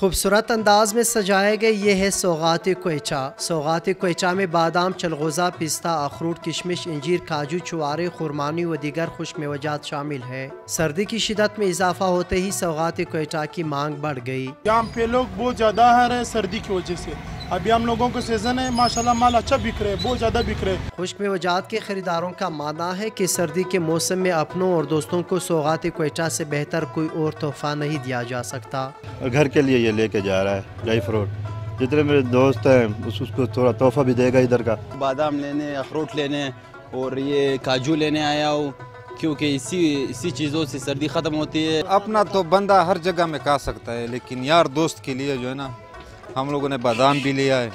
खूबसूरत अंदाज में सजाए गए ये है सौगात कोयचा। सौगात कोयचा में बादाम, चलगोज़ा, पिस्ता, अखरूट, किशमिश, इंजीर, काजू, चुआरे, खुरमानी व दीगर खुश्क मेवजात शामिल है। सर्दी की शिदत में इजाफा होते ही सौगात कोयचा की मांग बढ़ गई। यहाँ पे लोग बहुत ज़्यादा आ रहे हैं सर्दी की वजह से। अभी हम लोगों को सीजन है, माशाल्लाह माल अच्छा बिक रहा है, बहुत ज़्यादा बिक रहा है। खुश्क मेवजात के खरीदारों का मानना है कि सर्दी के मौसम में अपनों और दोस्तों को सौगात कोयचा से बेहतर कोई और तोहफा नहीं दिया जा सकता। घर के लिए ये लेके जा रहा है ड्राई फ्रूट। जितने मेरे दोस्त हैं उसको थोड़ा तोहफा भी देगा इधर का। बादाम लेने, अखरोट लेने और ये काजू लेने आया हूँ, क्योंकि इसी चीज़ों से सर्दी ख़त्म होती है। अपना तो बंदा हर जगह में खा सकता है, लेकिन यार दोस्त के लिए जो है ना, हम लोगों ने बादाम भी लिया है,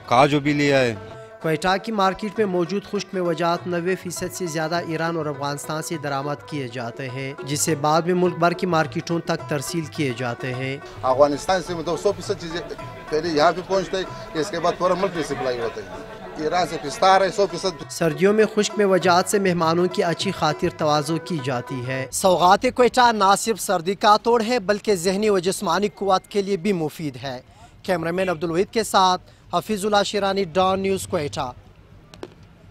काजू भी लिया है। कोयटा की मार्केट में मौजूद खुश्क मेवजात 90% से ज़्यादा ईरान और अफगानिस्तान से दरामद किए जाते हैं, जिसे बाद में मुल्क भर की मार्केटों तक तरसील किए जाते हैं। अफगानिस्तान से मतलब 100% चीज़ें पहले यहाँ पे पहुँचते हैं, इसके बाद पूरा मुल्क में सप्लाई होता है। ईरान से पिस्ता आ रहा है 100%। सर्दियों में खुश्क मेवजात से मेहमानों की अच्छी खातिर तवाज़ो की जाती है। सौगात कोयटा न सिर्फ सर्दी का तोड़ है बल्कि ज़हनी व जिस्मानी क़ुव्वत के लिए भी मुफीद है। कैमरामैन अब्दुल वहीद के साथ हफीजुल्लाह शिरानी, डॉन न्यूज़, कोयटा।